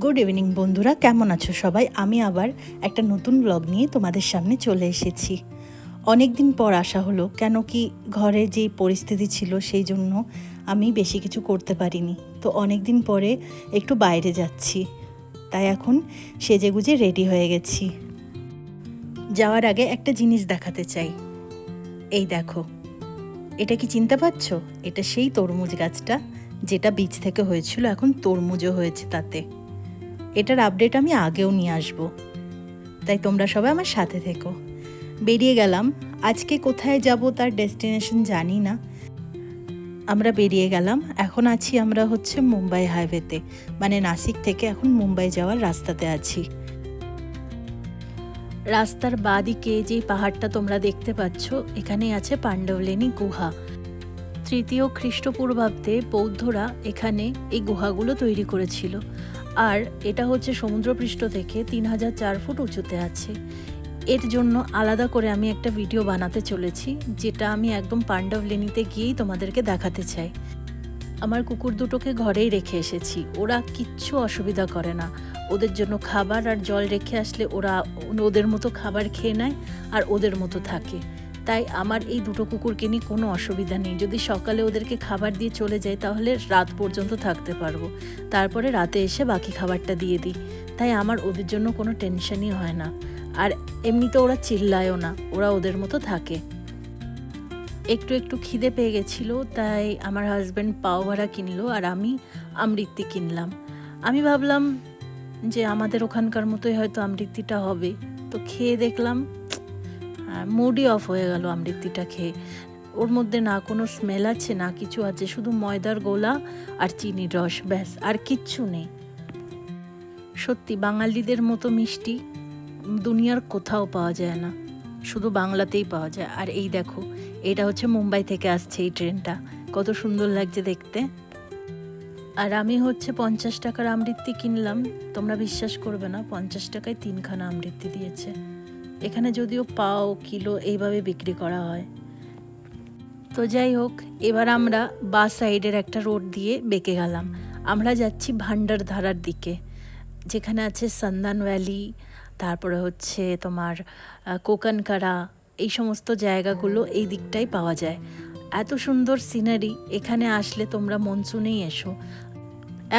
Good evening বন্ধুরা, কেমন আছো সবাই? আমি আবার একটা নতুন ব্লগ নিয়ে তোমাদের সামনে চলে এসেছি। অনেক দিন পর আসা হলো, কেন কি ঘরে যেই পরিস্থিতি ছিল সেই জন্য আমি বেশি কিছু করতে পারিনি। তো অনেক দিন পরে একটু বাইরে যাচ্ছি, তাই এখন সেজেগুজে রেডি হয়ে গেছি। যাওয়ার আগে একটা জিনিস দেখাতে চাই। এই দেখো, এটা কি চিনতে পারছো? এটা সেই তরমুজ গাছটা যেটা বীজ থেকে হয়েছিল, এখন তরমুজও হয়েছে তাতে। এটার আপডেট আমি আগেও নিয়ে আসব, তাই তোমরা সবাই আমার সাথে থেকো। বেরিয়ে গেলাম। আজকে কোথায় যাব তার ডেস্টিনেশন জানি না। আমরা বেরিয়ে গেলাম। এখন আছি আমরা মুম্বাই হাইওয়েতে, মানে নাসিক থেকে এখন মুম্বাই যাওয়ার রাস্তাতে আছি। রাস্তার বাঁদিকে যেই পাহাড়টা তোমরা দেখতে পাচ্ছ, এখানেই আছে পাণ্ডবলেনী গুহা। তৃতীয় খ্রিস্টপূর্বাব্দে বৌদ্ধরা এখানে এই গুহাগুলো তৈরি করেছিল। আর এটা সমুদ্রপৃষ্ঠ থেকে 3004 ফুট উঁচুতে আছে। এর জন্য আলাদা করে আমি একটা ভিডিও বানাতে চলেছি, যেটা আমি একদম পাণ্ডবলেনীতে গিয়েই তোমাদেরকে দেখাতে চাই। আমার কুকুর দুটোকে ঘরেই রেখে এসেছি, ওরা কিচ্ছু অসুবিধা করে না। ওদের জন্য খাবার আর জল রেখে আসলে ওরা ওদের মতো খাবার খেয়ে নেয় আর ওদের মতো থাকে। তাই আমার এই দুটো কুকুরকে নিয়ে কোনো অসুবিধা নেই। যদি সকালে ওদেরকে খাবার দিয়ে চলে যাই তাহলে রাত পর্যন্ত থাকতে পারবো, তারপরে রাতে এসে বাকি খাবারটা দিয়ে দিই। তাই আমার ওদের জন্য কোনো টেনশনই হয় না। আর এমনিতে ওরা চিল্লায়ও না, ওরা ওদের মতো থাকে। একটু একটু খিদে পেয়ে গেছিলো, তাই আমার হাজব্যান্ড পাও ভাড়া কিনলো আর আমি আমৃত্যি কিনলাম। আমি ভাবলাম যে আমাদের ওখানকার মতোই হয়তো আমৃত্যিটা হবে। তো খেয়ে দেখলাম মুডই অফ হয়ে গেল আমৃত্যিটা খেয়ে। ওর মধ্যে না কোনো স্মেল আছে না কিছু আছে, শুধু ময়দার গোলা আর চিনির রস, ব্যাস, আর কিচ্ছু নেই। সত্যি বাঙালিদের মতো মিষ্টি দুনিয়ার কোথাও পাওয়া যায় না, শুধু বাংলাতেই পাওয়া যায়। আর এই দেখো, এটা মুম্বাই থেকে আসছে এই ট্রেনটা, কত সুন্দর লাগছে দেখতে। আর আমি 50 টাকার আমৃত্যি কিনলাম। তোমরা বিশ্বাস করবে না, 50 টাকায় 3খানা আমৃত্যি দিয়েছে। এখানে যদিও পাও কিলো এইভাবে বিক্রি করা হয়। তো যাই হোক, এবার আমরা বা সাইডের একটা রোড দিয়ে বেঁকে গেলাম। আমরা যাচ্ছি ভান্ডারধারার দিকে, যেখানে আছে সন্দান ভ্যালি, তারপরে তোমার কোকানকারা, এই সমস্ত জায়গাগুলো এই দিকটাই পাওয়া যায়। এত সুন্দর সিনারি, এখানে আসলে তোমরা মনসুনেই এসো।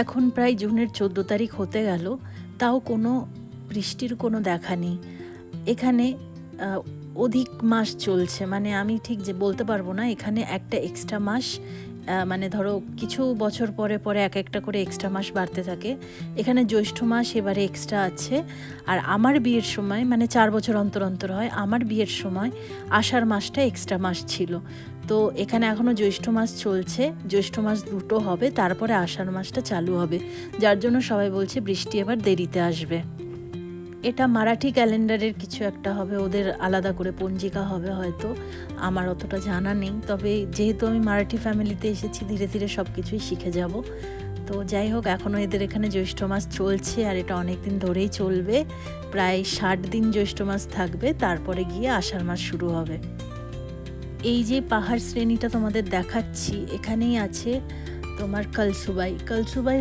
এখন প্রায় জুনের 14 তারিখ হতে গেল, তাও কোনো বৃষ্টির কোনো দেখা নেই। এখানে অধিক মাস চলছে, মানে আমি ঠিক যে বলতে পারবো না। এখানে একটা এক্সট্রা মাস, মানে ধরো কিছু বছর পরে পরে এক একটা করে এক্সট্রা মাস বাড়তে থাকে। এখানে জ্যৈষ্ঠ মাস এবারে এক্সট্রা আছে। আর আমার বিয়ের সময়, মানে 4 বছর অন্তর অন্তর হয়, আমার বিয়ের সময় আষাঢ় মাসটা এক্সট্রা মাস ছিল। তো এখানে এখনও জ্যৈষ্ঠ মাস চলছে, জ্যৈষ্ঠ মাস দুটো হবে, তারপরে আষাঢ় মাসটা চালু হবে, যার জন্য সবাই বলছে বৃষ্টি এবার দেরিতে আসবে। এটা মারাঠি ক্যালেন্ডারের কিছু একটা হবে, ওদের আলাদা করে পঞ্জিকা হবে হয়তো, আমার অতটা জানা নেই। তবে যেহেতু আমি মারাঠি ফ্যামিলিতে এসেছি, ধীরে ধীরে সব কিছুই শিখে যাব। তো যাই হোক, এখনও এদের এখানে জ্যৈষ্ঠ মাস চলছে, আর এটা অনেক দিন ধরেই চলবে। প্রায় 60 দিন জ্যৈষ্ঠ মাস থাকবে, তারপরে গিয়ে আষাঢ় মাস শুরু হবে। এই যে পাহাড় শ্রেণীটা তোমাদের দেখাচ্ছি, এখানেই আছে তোমার কলসুবাই। কলসুবাই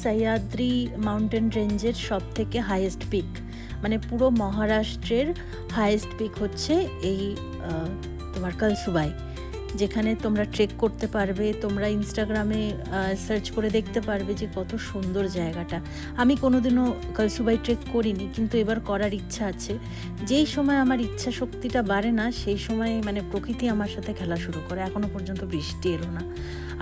সহ্যাদ্রি মাউন্টেন রেঞ্জের সব থেকে হাইয়েস্ট পিক, মানে পুরো মহারাষ্ট্রের হাইয়েস্ট পিক এই তোমার কলসুবাই, যেখানে তোমরা ট্রেক করতে পারবে। তোমরা ইনস্টাগ্রামে সার্চ করে দেখতে পারবে যে কত সুন্দর জায়গাটা। আমি কোনোদিনও কলসুবাই ট্রেক করিনি, কিন্তু এবার করার ইচ্ছা আছে। যেই সময় আমার ইচ্ছা শক্তিটা বাড়ে না, সেই সময় মানে প্রকৃতি আমার সাথে খেলা শুরু করে। এখনও পর্যন্ত বৃষ্টি এলো না।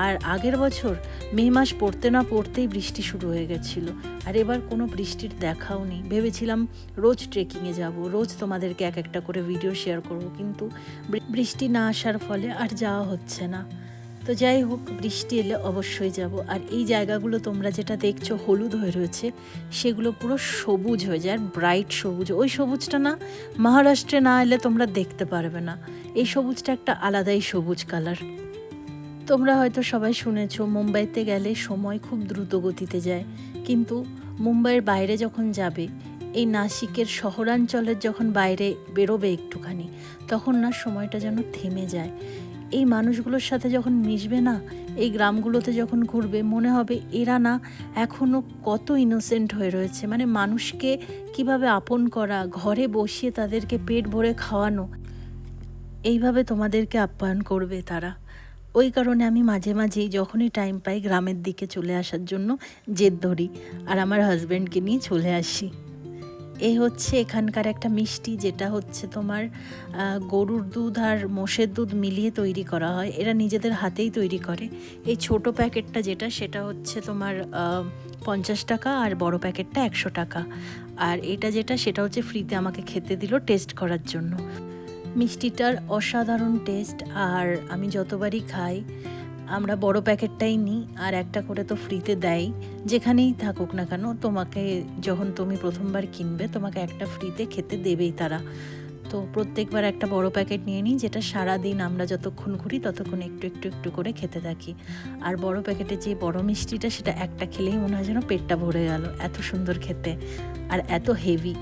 আর আগের বছর মে মাস পড়তে না পড়তেই বৃষ্টি শুরু হয়ে গেছিল, আর এবার কোনো বৃষ্টির দেখাও নেই। ভেবেছিলাম রোজ ট্রেকিংয়ে যাব, রোজ তোমাদেরকে এক একটা করে ভিডিও শেয়ার করব, কিন্তু বৃষ্টি না আসার ফলে আর যাওয়া হচ্ছে না। তো যাই হোক, বৃষ্টি এলে অবশ্যই যাব। আর এই জায়গাগুলো তোমরা যেটা দেখছো হলুদ হয়ে রয়েছে, সেগুলো পুরো সবুজ হয়ে যায়, আর ব্রাইট সবুজ। ওই সবুজটা না, মহারাষ্ট্রে না এলে তোমরা দেখতে পারবে না। এই সবুজটা একটা আলাদাই সবুজ কালার। তোমরা হয়তো সবাই শুনেছো, মুম্বাইতে গেলে সময় খুব দ্রুত গতিতে যায়, কিন্তু মুম্বাইয়ের বাইরে যখন যাবে, এই নাসিকের শহরাঞ্চলের যখন বাইরে বেরোবে একটুখানি, তখন না সময়টা যেন থেমে যায়। এই মানুষগুলোর সাথে যখন মিশবে না, এই গ্রামগুলোতে যখন ঘুরবে, মনে হবে এরা না এখনও কত ইনোসেন্ট হয়ে রয়েছে। মানে মানুষকে কিভাবে আপন করা, ঘরে বসিয়ে তাদেরকে পেট ভরে খাওয়ানো, এইভাবে তোমাদেরকে আপ্যায়ন করবে তারা। ওই কারণে আমি মাঝে মাঝেই যখনই টাইম পাই গ্রামের দিকে চলে আসার জন্য জেদ ধরি, আর আমার হাজব্যান্ডকে নিয়ে চলে আসি। এই হচ্ছে এখানকার একটা মিষ্টি, যেটা হচ্ছে তোমার গরুর দুধ আর মোষের দুধ মিলিয়ে তৈরি করা হয়। এরা নিজেদের হাতেই তৈরি করে। এই ছোট প্যাকেটটা যেটা, সেটা হচ্ছে তোমার 50 টাকা, আর বড় প্যাকেটটা 100 টাকা। আর এটা যেটা, সেটা হচ্ছে ফ্রিতে আমাকে খেতে দিল টেস্ট করার জন্য। মিষ্টিটার অসাধারণ টেস্ট, আর আমি যতবারই খাই, আমরা বড় প্যাকেটটাই নিই, আর একটা করে তো ফ্রিতে দেয়। যেখানেই থাকুক না কেন, তোমাকে যখন তুমি প্রথমবার কিনবে, তোমাকে একটা ফ্রিতে খেতে দেবেই তারা। তো প্রত্যেকবার একটা বড় প্যাকেট নিয়ে নিই, যেটা সারাদিন আমরা যতক্ষণ ঘুরি ততক্ষণ একটু একটু একটু করে খেতে থাকি। আর বড় প্যাকেটে যে বড় মিষ্টিটা, সেটা একটা খেলেই মনে হয় যেন পেটটা ভরে গেল, এত সুন্দর খেতে আর এত হেভি।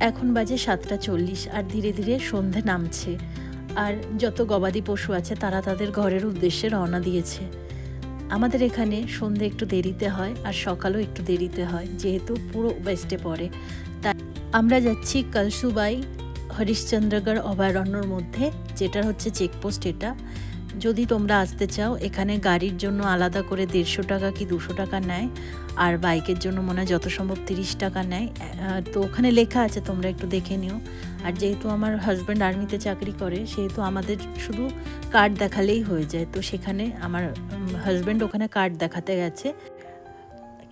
এখন বাজে 7:40, আর ধীরে ধীরে সন্ধে নামছে। আর যত গবাদি পশু আছে তারা তাদের ঘরের উদ্দেশ্যে রওনা দিয়েছে। আমাদের এখানে সন্ধে একটু দেরিতে হয়, আর সকালও একটু দেরিতে হয়, যেহেতু পুরো ওয়েস্টে পড়ে। তাই আমরা যাচ্ছি কলসুবাই হরিশ্চন্দ্রগড় অভয়ারণ্যর মধ্যে, যেটা হচ্ছে চেকপোস্ট। এটা যদি তোমরা আসতে চাও, এখানে গাড়ির জন্য আলাদা করে 150 টাকা কি 200 টাকা নেয়, আর বাইকের জন্য মনে হয় যত সম্ভব 30 টাকা নেয়। তো ওখানে লেখা আছে, তোমরা একটু দেখে নিও। আর যেহেতু আমার হাজব্যান্ড আর্মিতে চাকরি করে, সেহেতু আমাদের শুধু কার্ড দেখালেই হয়ে যায়। তো সেখানে আমার হাজব্যান্ড ওখানে কার্ড দেখাতে গেছে।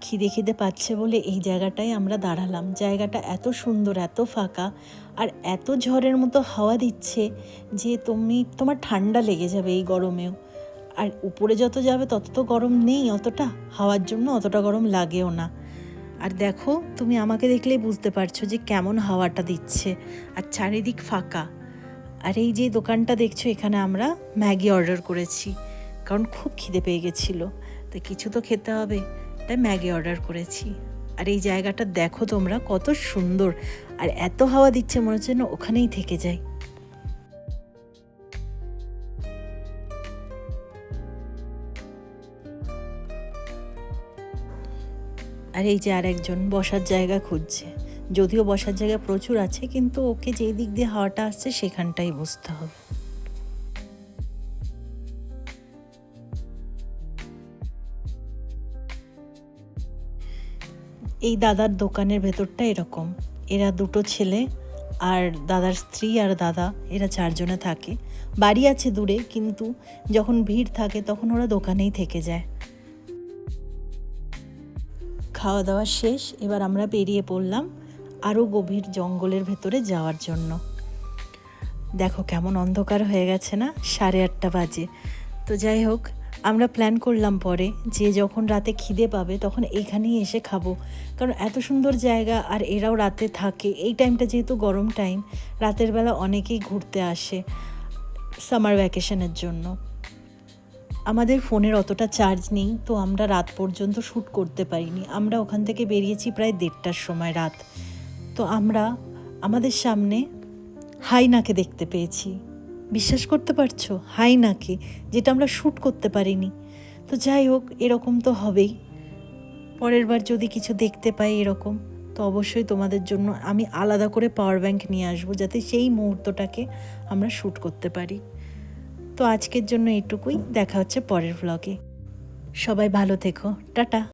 খিদে খিদে পাচ্ছে বলে এই জায়গাটায় আমরা দাঁড়ালাম। জায়গাটা এত সুন্দর, এত ফাঁকা, আর এত ঝড়ের মতো হাওয়া দিচ্ছে যে তোমার ঠান্ডা লেগে যাবে এই গরমেও। আর উপরে যত যাবে তত তো গরম নেই অতটা, হাওয়ার জন্য অতটা গরম লাগেও না। আর দেখো, তুমি আমাকে দেখলেই বুঝতে পারছো যে কেমন হাওয়াটা দিচ্ছে, আর চারিদিক ফাঁকা। আর এই যে দোকানটা দেখছো, এখানে আমরা ম্যাগি অর্ডার করেছি, কারণ খুব খিদে পেয়ে গেছিলো, তো কিছু তো খেতে হবে, তাই ম্যাগি অর্ডার করেছি। আর এই জায়গাটা দেখো তোমরা, কত সুন্দর, আর এত হাওয়া দিচ্ছে মনে হচ্ছে না ওখানেই থেকে যাই। আর এই যে আর একজন বসার জায়গা খুঁজছে, যদিও বসার জায়গা প্রচুর আছে, কিন্তু ওকে যেই দিক দিয়ে হাওয়াটা আসছে সেখানটাই বসতে হবে। এই দাদার দোকানের ভেতরটা এরকম। এরা দুটো ছেলে, আর দাদার স্ত্রী আর দাদা, এরা 4 জনে থাকে। বাড়ি আছে দূরে, কিন্তু যখন ভিড় থাকে তখন ওরা দোকানেই থেকে যায়। খাওয়া দাওয়া শেষ, এবার আমরা বেরিয়ে পড়লাম আরও গভীর জঙ্গলের ভেতরে যাওয়ার জন্য। দেখো কেমন অন্ধকার হয়ে গেছে না, 8:30 বাজে। তো যাই হোক, আমরা প্ল্যান করলাম পরে যে যখন রাতে খিদে পাবে তখন এইখানেই এসে খাবো, কারণ এত সুন্দর জায়গা, আর এরাও রাতে থাকে। এই টাইমটা যেহেতু গরম টাইম, রাতের বেলা অনেকেই ঘুরতে আসে সামার ভ্যাকেশনের জন্য। আমাদের ফোনের অতটা চার্জ নেই, তো আমরা রাত পর্যন্ত শ্যুট করতে পারিনি। আমরা ওখান থেকে বেরিয়েছি প্রায় 1:30টার সময় রাত। তো আমরা আমাদের সামনে হাইনাকে দেখতে পেয়েছি। বিশ্বাস করতে পারছো? হাইনাকে, যেটা আমরা শ্যুট করতে পারিনি। তো যাই হোক, এরকম তো হবেই। পরের বার যদি কিছু দেখতে পাই এরকম, তো অবশ্যই তোমাদের জন্য আমি আলাদা করে পাওয়ার ব্যাংক নিয়ে আসবো, যাতে সেই মুহূর্তটাকে আমরা শ্যুট করতে পারি। তো আজকের জন্য এইটুকুই, দেখা হচ্ছে পরের ব্লগে। সবাই ভালো থেকো, টাটা।